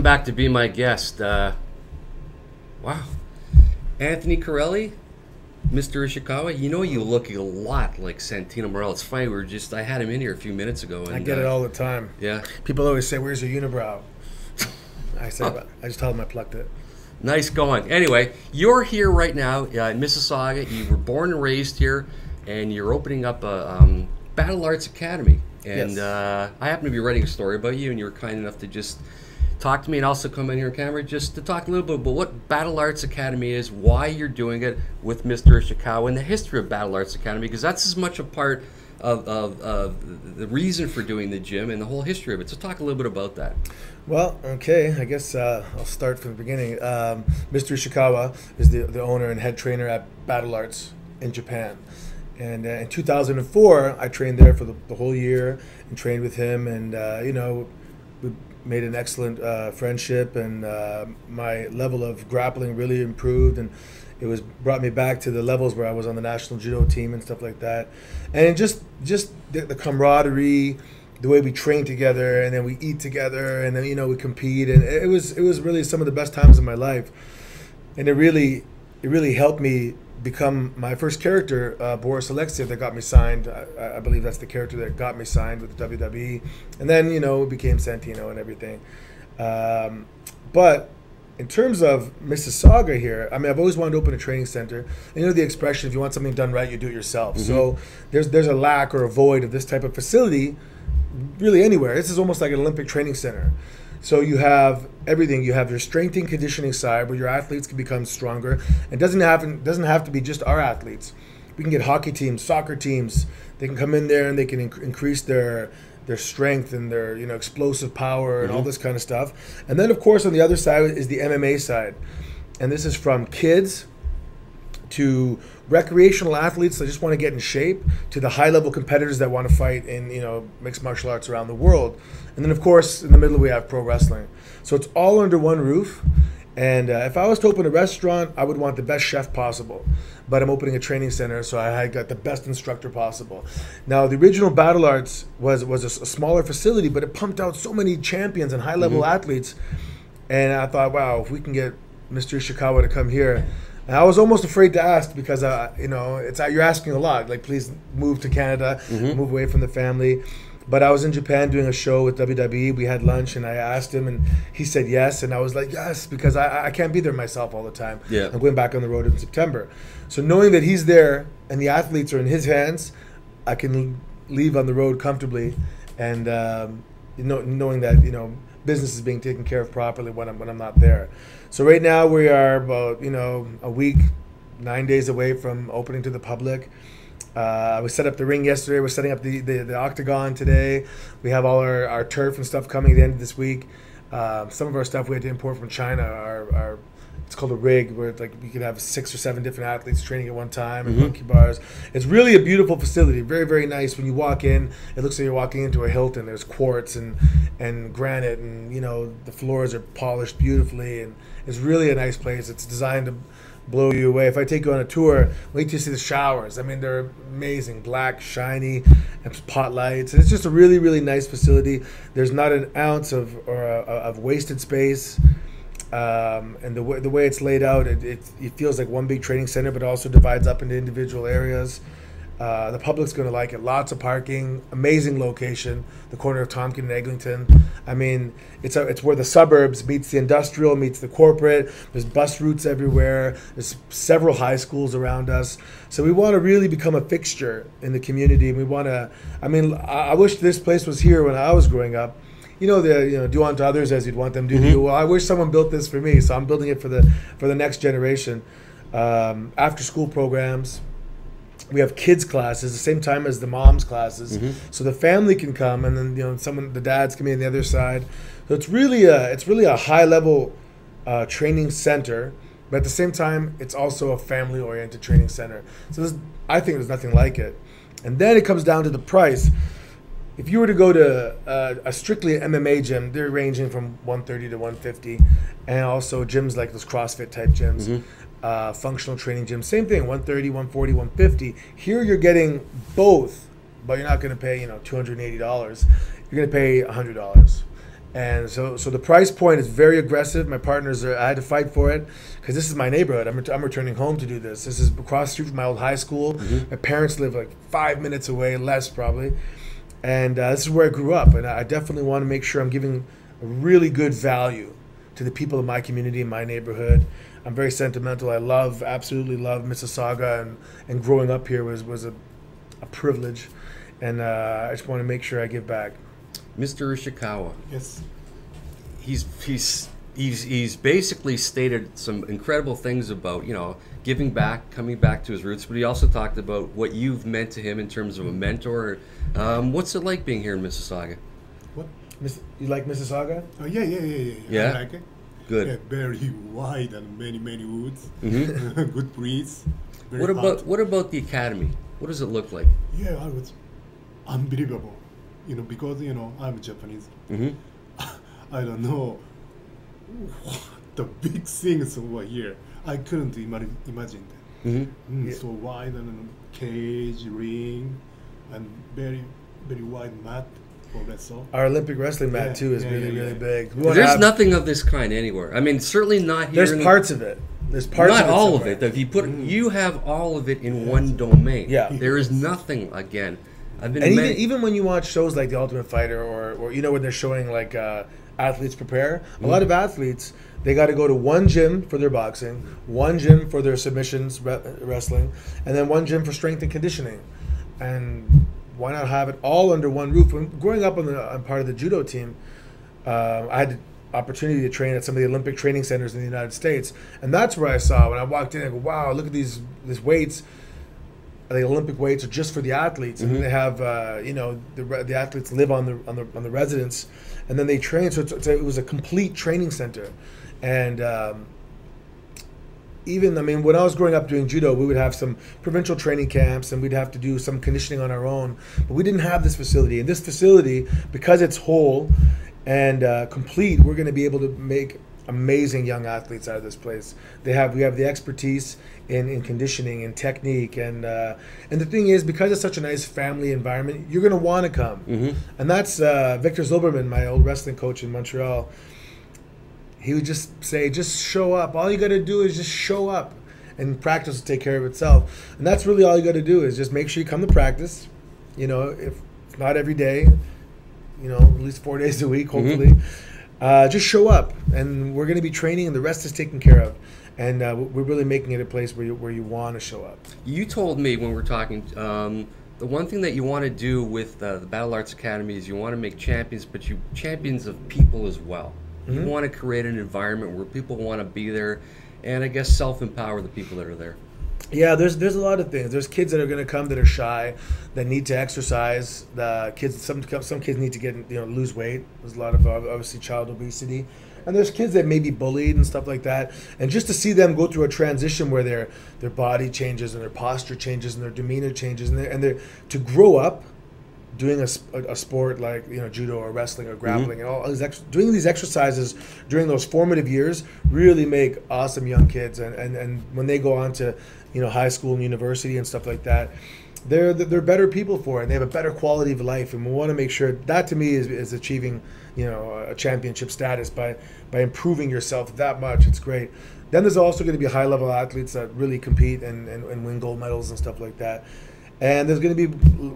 back to be my guest. Wow. Anthony Carelli, Mr. Ishikawa, you know you look a lot like Santino Morel. It's funny, I had him in here a few minutes ago. And, I get it all the time. Yeah. People always say, "Where's your unibrow?" I just tell them I plucked it. Nice going. Anyway, you're here right now in Mississauga. You were born and raised here, and you're opening up a Battle Arts Academy. And Yes. I happen to be writing a story about you, and you were kind enough to just talk to me and also come in here on camera just to talk a little bit about what Battle Arts Academy is, why you're doing it with Mr. Ishikawa, and the history of Battle Arts Academy, because that's as much a part of the reason for doing the gym and the whole history of it. So talk a little bit about that. Well, okay, I guess I'll start from the beginning. Mr. Ishikawa is the owner and head trainer at Battle Arts in Japan. And in 2004, I trained there for the whole year and trained with him. And, we made an excellent friendship, and my level of grappling really improved. And it brought me back to the levels where I was on the national judo team and stuff like that. And just the camaraderie, the way we train together, and then we eat together, and then we compete, and it was really some of the best times of my life. And it really helped me become my first character, Boris Alexiev, that got me signed. I believe that's the character that got me signed with the WWE, and then it became Santino and everything. But in terms of Mississauga here, I mean, I've always wanted to open a training center. And the expression, if you want something done right, you do it yourself. Mm-hmm. So there's a lack or a void of this type of facility really anywhere. This is almost like an Olympic training center. So you have everything. You have your strength and conditioning side where your athletes can become stronger. It doesn't have to be just our athletes. We can get hockey teams, soccer teams. They can come in there and they can increase their strength and their explosive power and all this kind of stuff. And then of course on the other side is the MMA side. And this is from kids to recreational athletes that just want to get in shape, to the high-level competitors that want to fight in mixed martial arts around the world. And then of course in the middle we have pro wrestling. So it's all under one roof. And if I was to open a restaurant, I would want the best chef possible. But I'm opening a training center, so I got the best instructor possible. Now, the original Battle Arts was a smaller facility, but it pumped out so many champions and high-level athletes. And I thought, wow, if we can get Mr. Ishikawa to come here. And I was almost afraid to ask because, you're asking a lot. Like, please move to Canada, move away from the family. But I was in Japan doing a show with WWE. We had lunch, and I asked him, and he said yes. And I was like, yes, because I can't be there myself all the time. Yeah. I'm going back on the road in September. So knowing that he's there and the athletes are in his hands, I can leave on the road comfortably. And knowing that, business is being taken care of properly when I'm not there. So right now we are about, a week, 9 days away from opening to the public. We set up the ring yesterday. We're setting up the octagon today. We have all our turf and stuff coming at the end of this week. Some of our stuff we had to import from China. It's called a rig, where we could have 6 or 7 different athletes training at one time, and monkey bars. It's really a beautiful facility, very, very nice. When you walk in, it looks like you're walking into a Hilton. There's quartz and granite, and the floors are polished beautifully, and it's really a nice place. It's designed to blow you away. If I take you on a tour, wait till you see the showers. I mean, they're amazing, black, shiny, and pot lights. And it's just a really, really nice facility. There's not an ounce of wasted space. And the way it's laid out, it feels like one big training center, but also divides up into individual areas. The public's going to like it. Lots of parking, amazing location, the corner of Tompkin and Eglinton. I mean, it's where the suburbs meets the industrial, meets the corporate. There's bus routes everywhere. There's several high schools around us. So we want to really become a fixture in the community. We want to, I wish this place was here when I was growing up. Do unto others as you'd want them to do to you. Well, I wish someone built this for me, so I'm building it for the next generation. After school programs. We have kids classes the same time as the moms classes, so the family can come, and then the dads can be on the other side. So it's really a high level training center, but at the same time it's also a family oriented training center. So I think there's nothing like it. And then it comes down to the price. If you were to go to a strictly MMA gym, they're ranging from $130 to $150, and also gyms like those CrossFit type gyms. Functional training gym, same thing, $130, $140, $150. Here you're getting both, but you're not going to pay $280. You're going to pay $100, And so the price point is very aggressive. My partners I had to fight for it because this is my neighborhood. I'm returning home to do this. This is across the street from my old high school. My parents live like 5 minutes away, less probably. And this is where I grew up. And I definitely want to make sure I'm giving a really good value to the people of my community, in my neighborhood. I'm very sentimental. I absolutely love Mississauga. And growing up here was a privilege. And I just want to make sure I give back. Mr. Ishikawa. Yes. He's basically stated some incredible things about, you know, giving back, coming back to his roots, but he also talked about what you've meant to him in terms of a mentor. What's it like being here in Mississauga? What? You like Mississauga? Oh, yeah. Yeah? I like it. Good. Yeah, very wide and many woods. Mm-hmm. Good breeze. Very What about the academy? What does it look like? Yeah, I was unbelievable. You know, because, you know, I'm Japanese. Mm-hmm. I don't know what the big things over here. I couldn't imagine that. Mm-hmm. So wide and cage, ring, and very wide mat for wrestle. Our Olympic wrestling mat too is really big. There's nothing of this kind anywhere. I mean, certainly not here. There's parts of it. There's parts. Not of it all somewhere. of it. If you put, you have all of it in one domain. Yeah. There is nothing again. I've been. And even when you watch shows like The Ultimate Fighter or you know when they're showing like athletes prepare, a lot of athletes, they got to go to one gym for their boxing, one gym for their submissions wrestling, and then one gym for strength and conditioning. And why not have it all under one roof? When growing up on part of the judo team, I had the opportunity to train at some of the Olympic training centers in the United States, and that's where I saw when I walked in. I go, wow, look at these weights. The Olympic weights are just for the athletes, and they have you know the athletes live on the residence, and then they train. So it was a complete training center, and even I mean when I was growing up doing judo, we would have some provincial training camps, and we'd have to do some conditioning on our own, but we didn't have this facility. And this facility, because it's whole and complete, we're going to be able to make amazing young athletes out of this place. We have the expertise in conditioning and technique, and the thing is, because it's such a nice family environment, you're going to want to come. And that's Victor Zilberman, my old wrestling coach in Montreal. He would just say, just show up. All you got to do is just show up, and practice will take care of itself. And that's really all you got to do is just make sure you come to practice. You know, if not every day, you know, at least 4 days a week, hopefully. Just show up, and we're going to be training, and the rest is taken care of. And we're really making it a place where you want to show up. You told me when we're talking, the one thing that you want to do with the Battle Arts Academy is you want to make champions, but champions of people as well. You want to create an environment where people want to be there, and I guess self-empower the people that are there. Yeah, there's a lot of things. There's kids that are going to come that are shy, that need to exercise. The kids, some kids need to lose weight. There's a lot of obviously child obesity, and there's kids that may be bullied and stuff like that. And just to see them go through a transition where their body changes and their posture changes and their demeanor changes, and they're to grow up doing a sport like judo or wrestling or grappling and all doing these exercises during those formative years really make awesome young kids, and when they go on to high school and university and stuff like that, they're better people for it, and they have a better quality of life. And we want to make sure that, to me, is achieving a championship status by improving yourself that much. It's great. Then there's also going to be high level athletes that really compete and win gold medals and stuff like that. And there's going to be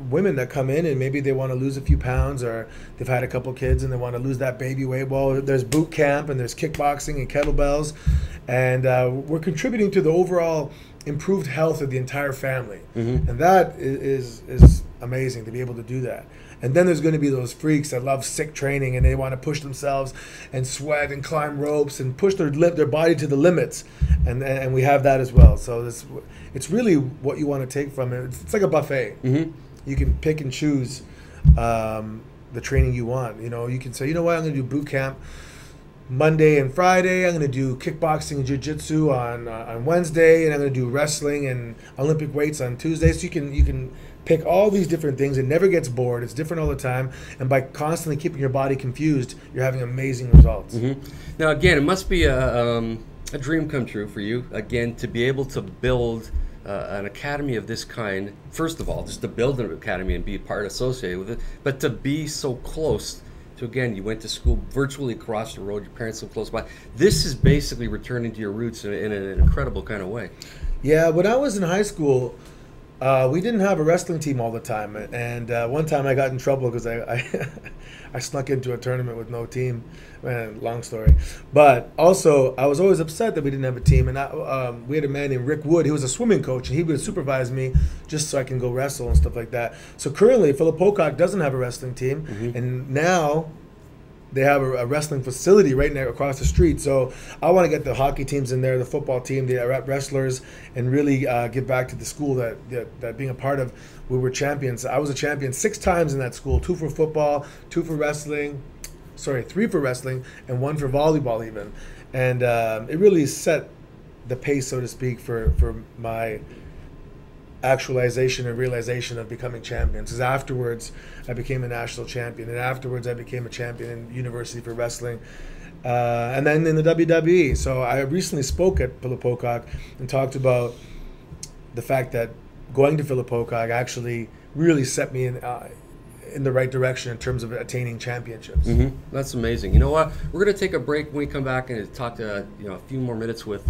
women that come in and maybe they want to lose a few pounds, or they've had a couple kids and they want to lose that baby weight. Well, there's boot camp and there's kickboxing and kettlebells, and we're contributing to the overall improved health of the entire family. And that is amazing to be able to do that. And then there's going to be those freaks that love sick training and they want to push themselves and sweat and climb ropes and push their body to the limits, and we have that as well. So it's really what you want to take from it. It's like a buffet. You can pick and choose the training you want. You can say, you know what, I'm going to do boot camp Monday and Friday. I'm going to do kickboxing and jiu-jitsu on Wednesday, and I'm going to do wrestling and Olympic weights on Tuesday. So you can pick all these different things. It never gets bored. It's different all the time, and by constantly keeping your body confused, you're having amazing results. Now, again, it must be a dream come true for you, again, to be able to build an academy of this kind. First of all, just to build an academy and be part associated with it, but to be so close So again, you went to school virtually across the road. Your parents live close by. This is basically returning to your roots in an incredible kind of way. Yeah, when I was in high school, we didn't have a wrestling team all the time, and one time I got in trouble because I snuck into a tournament with no team. Man, long story. But also, I was always upset that we didn't have a team, and we had a man named Rick Wood. He was a swimming coach, and he would supervise me just so I can go wrestle and stuff like that. So currently, Philip Pocock doesn't have a wrestling team, and now they have a wrestling facility right there across the street. So I want to get the hockey teams in there, the football team, the wrestlers, and really give back to the school that being a part of. We were champions. I was a champion 6 times in that school, 2 for football, 2 for wrestling, 3 for wrestling, and 1 for volleyball even. And it really set the pace, so to speak, for my actualization and realization of becoming champions. Because afterwards, I became a national champion, and afterwards I became a champion in university for wrestling, and then in the WWE. So I recently spoke at Philip Pocock and talked about the fact that going to Philip Pocock actually really set me in the right direction in terms of attaining championships. That's amazing. You know what? We're going to take a break. When we come back and talk to a few more minutes with